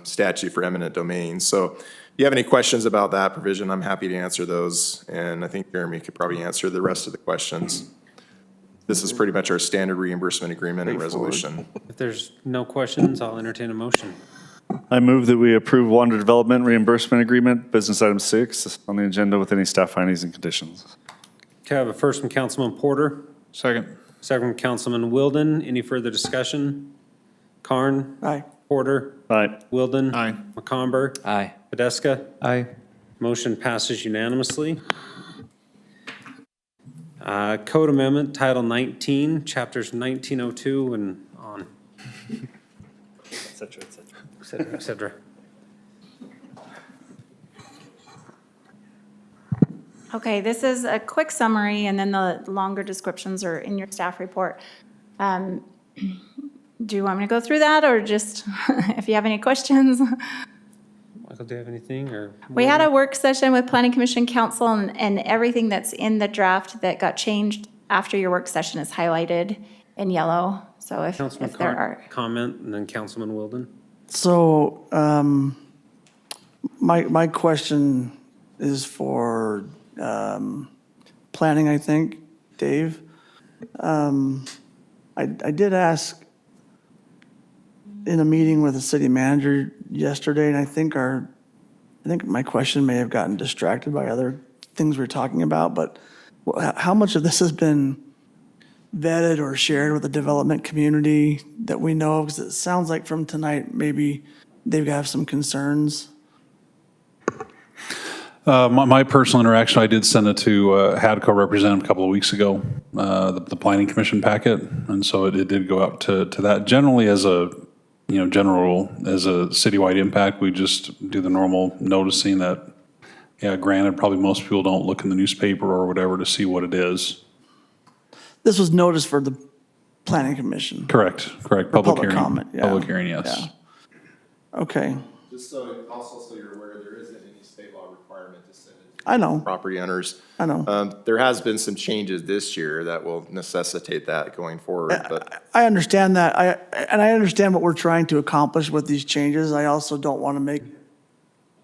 statute for eminent domain. So if you have any questions about that provision, I'm happy to answer those. And I think Jeremy could probably answer the rest of the questions. This is pretty much our standard reimbursement agreement and resolution. If there's no questions, I'll entertain a motion. I move that we approve Wander Development Reimbursement Agreement, Business Item 6, on the agenda with any staff findings and conditions. Okay, I have a first from Councilman Porter, Second. second from Councilman Wilden. Any further discussion? Carn? Aye. Porter? Aye. Wilden? Aye. McComber? Aye. Podeska? Aye. Motion passes unanimously. Code Amendment, Title 19, Chapters 1902 and on. Et cetera, et cetera. Et cetera, et cetera. Okay, this is a quick summary, and then the longer descriptions are in your staff report. Do you want me to go through that, or just, if you have any questions? Michael, do you have anything, or? We had a work session with Planning Commission Council, and everything that's in the draft that got changed after your work session is highlighted in yellow. So if Councilman there are. comment, and then Councilman Wilden. So, my question is for planning, I think, Dave. I did ask in a meeting with the city manager yesterday, and I think my question may have gotten distracted by other things we're talking about, but how much of this has been vetted or shared with the development community that we know of? Because it sounds like from tonight, maybe they've got some concerns. My personal interaction, I did send it to Hadco representative a couple of weeks ago, the planning commission packet, and so it did go out to that. Generally, as a as a citywide impact, we just do the normal noticing that. Yeah, granted, probably most people don't look in the newspaper or whatever to see what it is. This was noticed for the planning commission. Correct. Public public hearing. comment, yeah. Public hearing, yes. Okay, Just so you're aware, there isn't any state law requirement to send it I know, property owners. I know. There has been some changes this year that will necessitate that going forward, but I understand that. I understand what we're trying to accomplish with these changes. I also don't want to make it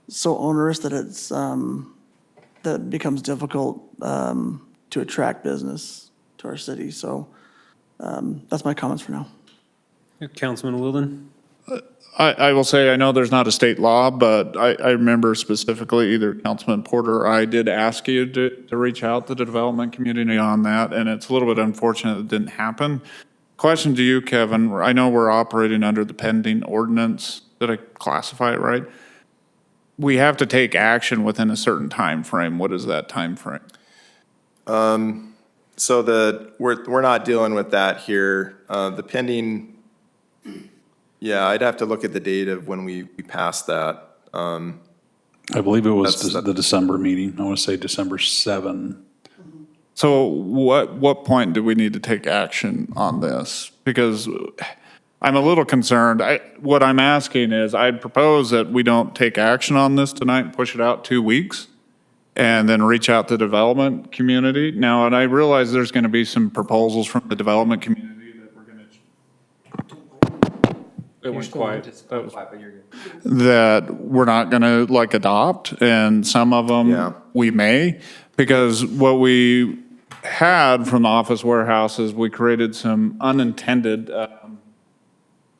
so onerous that that it becomes difficult to attract business to our city. So that's my comments for now. Councilman Wilden? I will say, I know there's not a state law, but I remember specifically either Councilman Porter or I did ask you to reach out to the development community on that, and it's a little bit unfortunate it didn't happen. Question to you, Kevin. I know we're operating under the pending ordinance. Did I classify it right? We have to take action within a certain time frame. What is that time frame? so we're not dealing with that here. The pending, yeah, I'd have to look at the date of when we passed that. I believe it was the December meeting. I want to say December 7. So what point do we need to take action on this? Because I'm a little concerned. What I'm asking is, I'd propose that we don't take action on this tonight and push it out 2 weeks and then reach out to the development community. Now, and I realize there's going to be some proposals from the development community that we're going to. It went quiet. That we're not going to adopt, and some of them we may, because what we had from the office warehouses, we created some unintended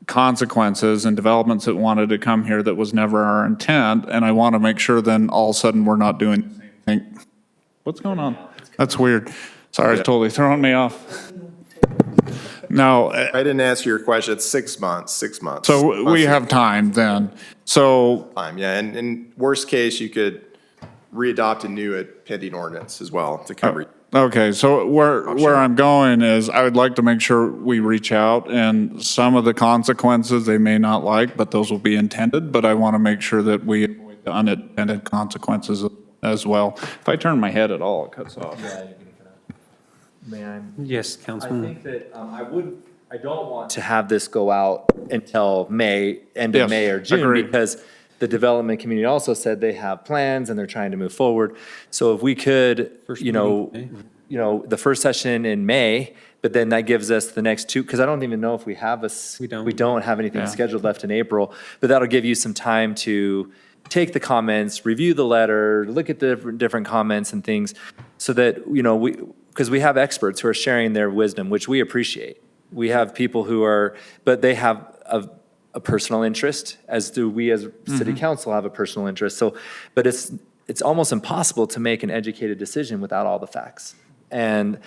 consequences and developments that wanted to come here that was never our intent, and I want to make sure then all of a sudden we're not doing the same thing. What's going on? That's weird. Sorry, it's totally throwing me off. No. I didn't answer your question. It's 6 months, 6 months. So we have time then. So. Time, yeah, and in worst case, you could readopt a new pending ordinance as well to cover. Okay, so where I'm going is, I would like to make sure we reach out, and some of the consequences they may not like, but those will be intended, but I want to make sure that we avoid the unintended consequences as well. If I turn my head at all, it cuts off. May I? Yes, Councilman. I think that I don't want to have this go out until May, end of May or June, agreed. Because the development community also said they have plans and they're trying to move forward. So if we could, the first session in May, but then that gives us the next two, because I don't even know if we have we don't have anything scheduled left in April, but that'll give you some time to take the comments, review the letter, look at the different comments and things, so that, because we have experts who are sharing their wisdom, which we appreciate. We have people who are, but they have a personal interest, as do we as city council have a personal interest. So, but it's almost impossible to make an educated decision without all the facts. And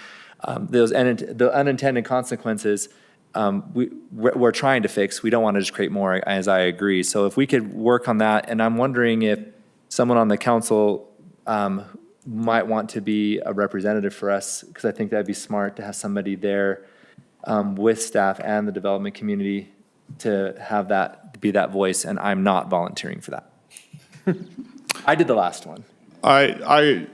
the unintended consequences, we're trying to fix. We don't want to just create more, as I agree. So if we could work on that, and I'm wondering if someone on the council might want to be a representative for us, because I think that'd be smart to have somebody there with staff and the development community to have that, be that voice, and I'm not volunteering for that. I did the last one. I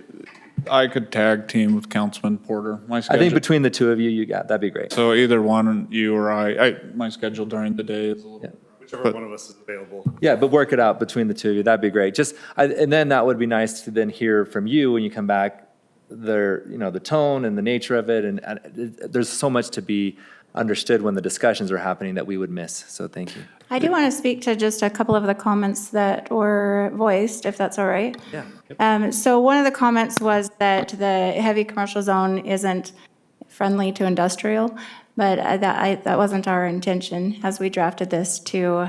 could tag team with Councilman Porter. My schedule. I think between the two of you, that'd be great. So either one, you or I, my schedule during the day is a little bit. Whichever one of us is available. Yeah, but work it out between the two of you. That'd be great. And then that would be nice to then hear from you when you come back, the tone and the nature of it. And there's so much to be understood when the discussions are happening that we would miss. So thank you. I do want to speak to just a couple of the comments that were voiced, if that's all right. Yeah. So one of the comments was that the heavy commercial zone isn't friendly to industrial, but that wasn't our intention as we drafted this to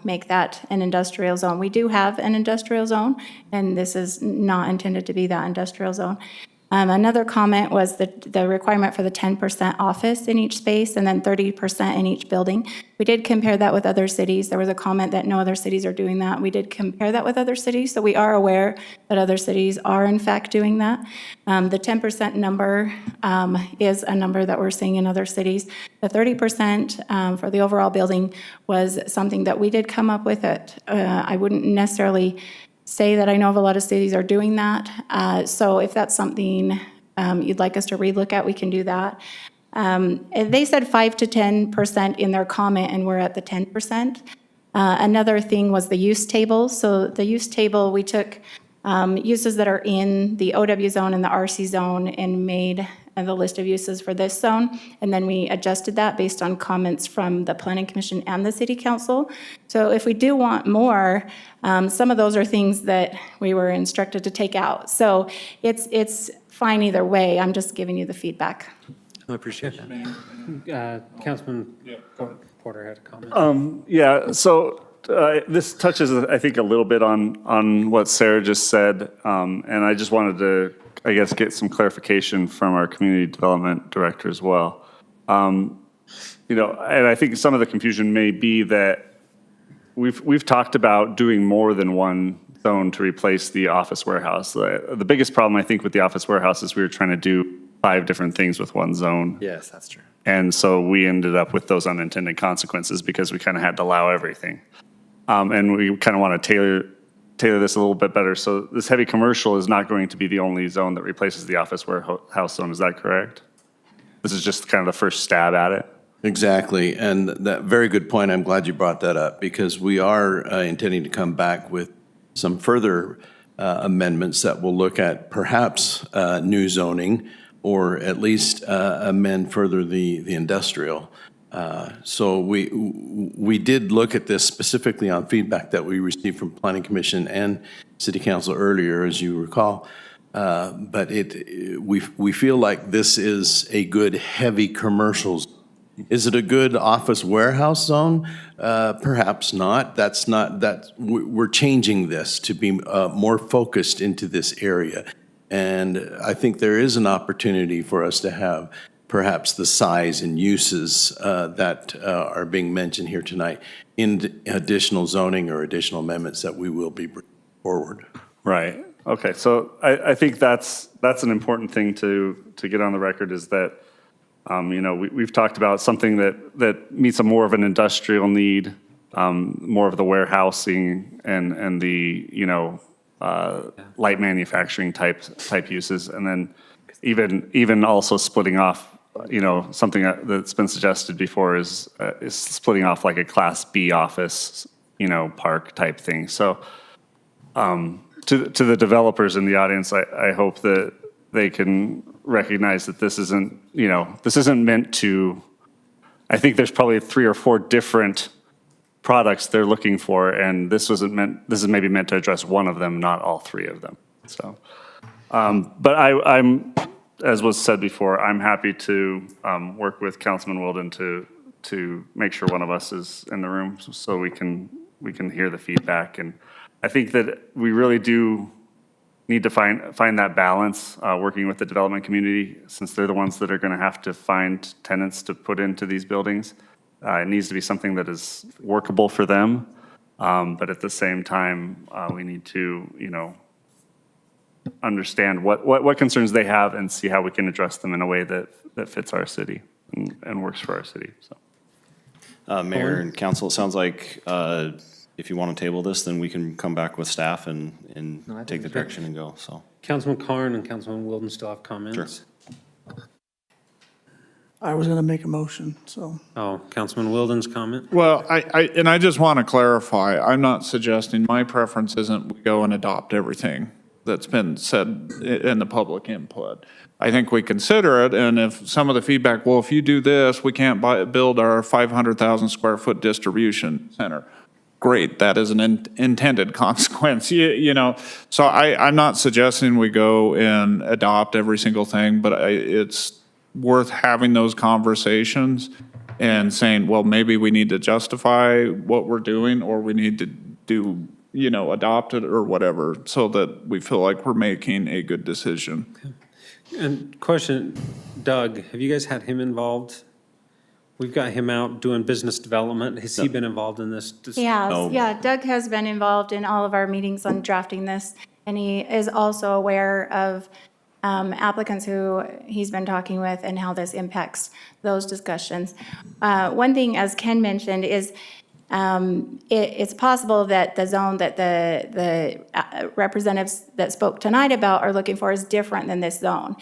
make that an industrial zone. We do have an industrial zone, and this is not intended to be that industrial zone. Another comment was the requirement for the 10% office in each space and then 30% in each building. We did compare that with other cities. There was a comment that no other cities are doing that. We did compare that with other cities, so we are aware that other cities are in fact doing that. The 10% number is a number that we're seeing in other cities. The 30% for the overall building was something that we did come up with. I wouldn't necessarily say that I know of a lot of cities are doing that. So if that's something you'd like us to relook at, we can do that. They said 5 to 10% in their comment, and we're at the 10%. Another thing was the use table. So the use table, we took uses that are in the OW zone and the RC zone and made the list of uses for this zone, and then we adjusted that based on comments from the Planning Commission and the City Council. So if we do want more, some of those are things that we were instructed to take out. So it's fine either way. I'm just giving you the feedback. I appreciate that. Councilman Porter had a comment. Yeah, so this touches, I think, a little bit on what Sarah just said, and I just wanted to, I guess, get some clarification from our community development director as well. And I think some of the confusion may be that we've talked about doing more than one zone to replace the office warehouse. The biggest problem, I think, with the office warehouse is we were trying to do 5 different things with one zone. Yes, that's true. And so we ended up with those unintended consequences because we kind of had to allow everything. And we kind of want to tailor this a little bit better. So this heavy commercial is not going to be the only zone that replaces the office warehouse zone. Is that correct? This is just kind of the first stab at it. Exactly. And that very good point. I'm glad you brought that up because we are intending to come back with some further amendments that will look at perhaps new zoning or at least amend further the industrial. So we did look at this specifically on feedback that we received from Planning Commission and City Council earlier, as you recall. But we feel like this is a good heavy commercial zone. Is it a good office warehouse zone? Perhaps not. We're changing this to be more focused into this area. And I think there is an opportunity for us to have perhaps the size and uses that are being mentioned here tonight in additional zoning or additional amendments that we will be bringing forward. Right. Okay. So I think that's an important thing to get on the record is that, we've talked about something that meets more of an industrial need, more of the warehousing and the, light manufacturing type uses. And then even also splitting off, something that's been suggested before is splitting off like a Class B office, park type thing. So to the developers in the audience, I hope that they can recognize that this isn't meant to, I think there's probably 3 or 4 different products they're looking for, and this is maybe meant to address one of them, not all 3 of them. So, but I'm, as was said before, I'm happy to work with Councilman Wilden to make sure one of us is in the room so we can hear the feedback. And I think that we really do need to find that balance working with the development community, since they're the ones that are going to have to find tenants to put into these buildings. It needs to be something that is workable for them, but at the same time, we need to, understand what concerns they have and see how we can address them in a way that fits our city and works for our city. So, Mayor and council, it sounds like if you want to table this, then we can come back with staff and take the direction and go. So, Councilman Carn and Councilman Wilden still have comments. Sure. I was going to make a motion, so. Oh, Councilman Wilden's comment? Well, I just want to clarify, I'm not suggesting, my preference isn't we go and adopt everything that's been said in the public input. I think we consider it, and if some of the feedback, well, if you do this, we can't build our 500,000 square foot distribution center. Great, that is an intended consequence, So I'm not suggesting we go and adopt every single thing, but it's worth having those conversations and saying, well, maybe we need to justify what we're doing, or we need to do, adopt it or whatever, so that we feel like we're making a good decision. And question, Doug, have you guys had him involved? We've got him out doing business development. Has he been involved in this? Yeah, Doug has been involved in all of our meetings on drafting this, and he is also aware of applicants who he's been talking with and how this impacts those discussions. One thing, as Ken mentioned, is it's possible that the zone that the representatives that spoke tonight about are looking for is different than this zone.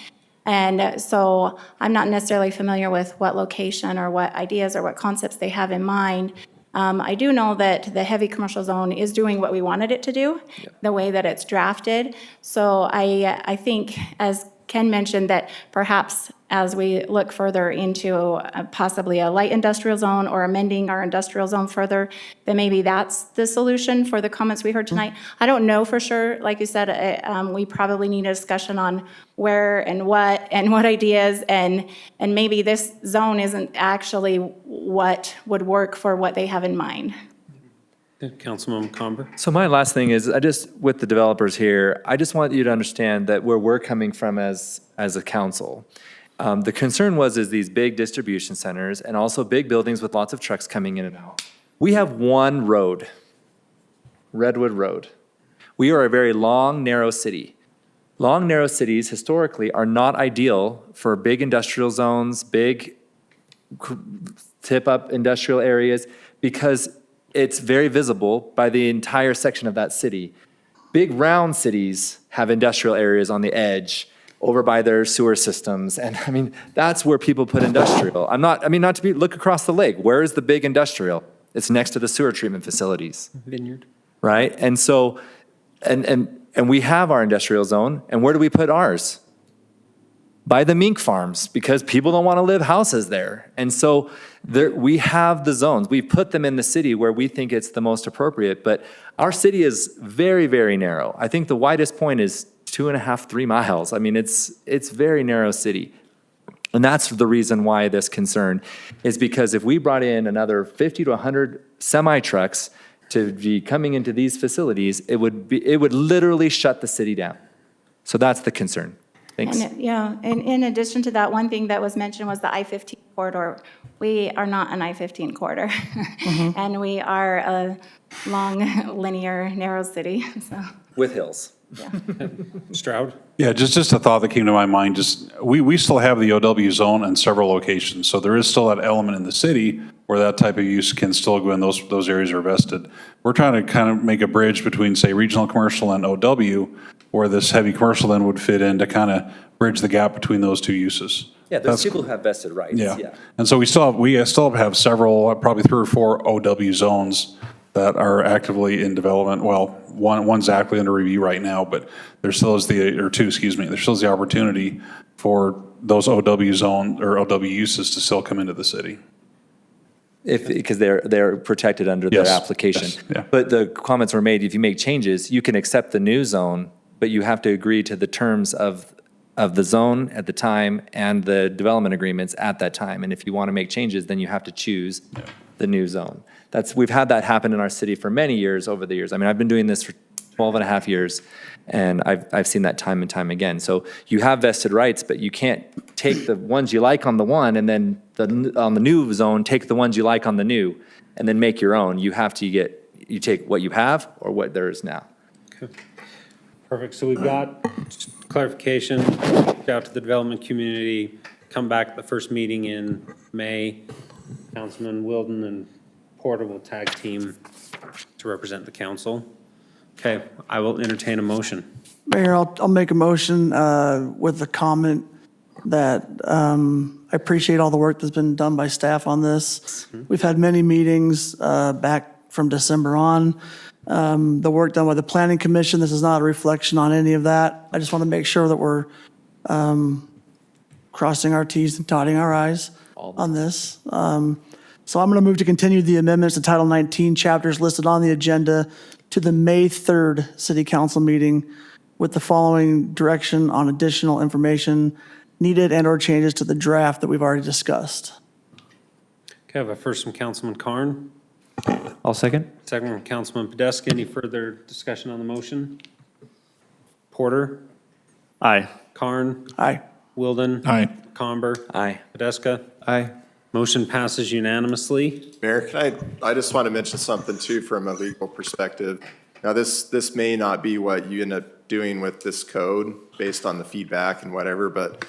And so I'm not necessarily familiar with what location or what ideas or what concepts they have in mind. I do know that the heavy commercial zone is doing what we wanted it to do, the way that it's drafted. So I think, as Ken mentioned, that perhaps as we look further into possibly a light industrial zone or amending our industrial zone further, then maybe that's the solution for the comments we heard tonight. I don't know for sure. Like you said, we probably need a discussion on where and what ideas, and maybe this zone isn't actually what would work for what they have in mind. Councilman Comber? So my last thing is, with the developers here, I just want you to understand that where we're coming from as a council, the concern is these big distribution centers and also big buildings with lots of trucks coming in and out. We have one road, Redwood Road. We are a very long, narrow city. Long, narrow cities historically are not ideal for big industrial zones, big tip-up industrial areas, because it's very visible by the entire section of that city. Big round cities have industrial areas on the edge over by their sewer systems. And I mean, that's where people put industrial. Look across the lake. Where is the big industrial? It's next to the sewer treatment facilities. Vineyard. Right? And so, and we have our industrial zone. And where do we put ours? By the mink farms, because people don't want to live houses there. And so we have the zones. We put them in the city where we think it's the most appropriate. But our city is very, very narrow. I think the widest point is 2.5, 3 miles. I mean, it's very narrow city. And that's the reason why this concern is, because if we brought in another 50 to 100 semi-trucks to be coming into these facilities, it would literally shut the city down. So that's the concern. Thanks. And in addition to that, one thing that was mentioned was the I-15 corridor. We are not an I-15 corridor, and we are a long, linear, narrow city. So. With hills. Yeah. Stroud? Yeah, just a thought that came to my mind, we still have the OW zone in several locations, so there is still that element in the city where that type of use can still go in, those areas are vested. We're trying to kind of make a bridge between, say, regional commercial and OW, where this heavy commercial then would fit in to kind of bridge the gap between those two uses. Yeah, there's people who have vested rights. Yeah. And so we still have several, probably 3 or 4 OW zones that are actively in development. Well, one's actively under review right now, but there still is there still is the opportunity for those OW zone or OW uses to still come into the city. Because they're protected under their application. Yes, yeah. But the comments were made, if you make changes, you can accept the new zone, but you have to agree to the terms of the zone at the time and the development agreements at that time. And if you want to make changes, then you have to choose the new zone. We've had that happen in our city for many years over the years. I mean, I've been doing this for 12 and a half years, and I've seen that time and time again. So you have vested rights, but you can't take the ones you like on the one and then on the new zone, take the ones you like on the new and then make your own. You have to you take what you have or what there is now. Okay. Perfect. So we've got clarification, reach out to the development community, come back at the first meeting in May. Councilman Wilden and Porter will tag team to represent the council. Okay, I will entertain a motion. Mayor, I'll make a motion with the comment that I appreciate all the work that's been done by staff on this. We've had many meetings back from December on. The work done by the Planning Commission, this is not a reflection on any of that. I just want to make sure that we're crossing our T's and dotting our I's on this. So I'm going to move to continue the amendments to Title 19 chapters listed on the agenda to the May 3rd City Council meeting with the following direction on additional information needed and/or changes to the draft that we've already discussed. Okay, I have a first from Councilman Carn. I'll second. Second from Councilman Podesta. Any further discussion on the motion? Porter? Aye. Carn? Aye. Wilden. Aye. Comber. Aye. Podeska. Aye. Motion passes unanimously. Mayor, I just want to mention something too from a legal perspective. Now, this may not be what you end up doing with this code based on the feedback and whatever, but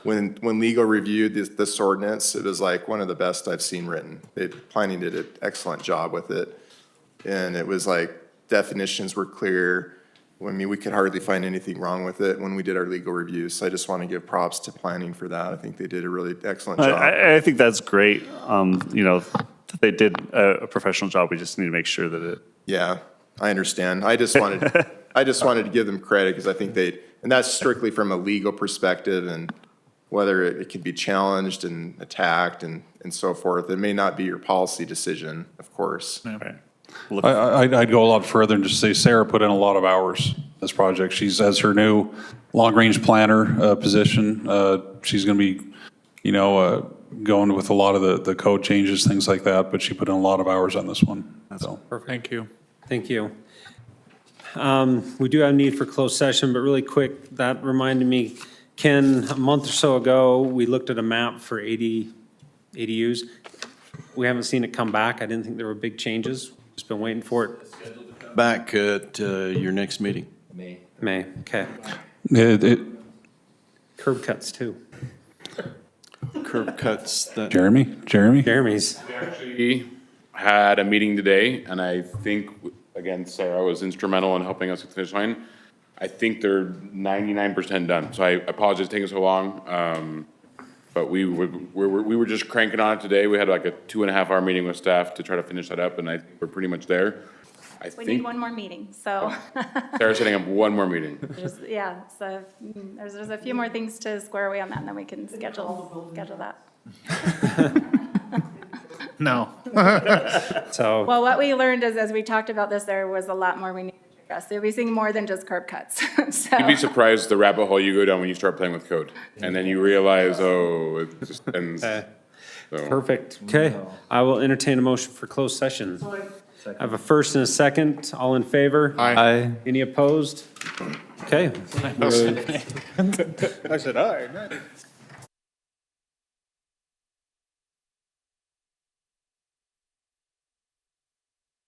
when legal reviewed this ordinance, it was like one of the best I've seen written. Planning did an excellent job with it. And it was like definitions were clear. I mean, we could hardly find anything wrong with it when we did our legal reviews. So I just want to give props to planning for that. I think they did a really excellent job. I think that's great. They did a professional job. We just need to make sure that it. Yeah, I understand. I just wanted to give them credit because I think and that's strictly from a legal perspective and whether it can be challenged and attacked and so forth. It may not be your policy decision, of course. Right. I'd go a lot further and just say Sarah put in a lot of hours in this project. She's, as her new long-range planner position, she's going to be, going with a lot of the code changes, things like that, but she put in a lot of hours on this one. So. Perfect. Thank you. Thank you. We do have a need for closed session, but really quick, that reminded me, Ken, a month or so ago, we looked at a map for ADUs. We haven't seen it come back. I didn't think there were big changes. Just been waiting for it. Back at your next meeting. May, okay. Curb cuts too. Curb cuts that. Jeremy's. We had a meeting today, and I think, again, Sarah was instrumental in helping us with the finish line. I think they're 99% done, so I apologize it's taking so long. But we were just cranking on it today. We had like a 2.5-hour meeting with staff to try to finish that up, and I think we're pretty much there. We need one more meeting, so. Sarah's setting up one more meeting. Yeah, so there's a few more things to square away on that, and then we can schedule that. No. So. Well, what we learned is, as we talked about this, there was a lot more we needed to address. So we'll be seeing more than just curb cuts, so. You'd be surprised the rabbit hole you go down when you start playing with code. And then you realize, it just ends. So. Perfect. Okay. I will entertain a motion for closed session. I have a first and a second. All in favor? Aye. Any opposed? Okay. I said aye.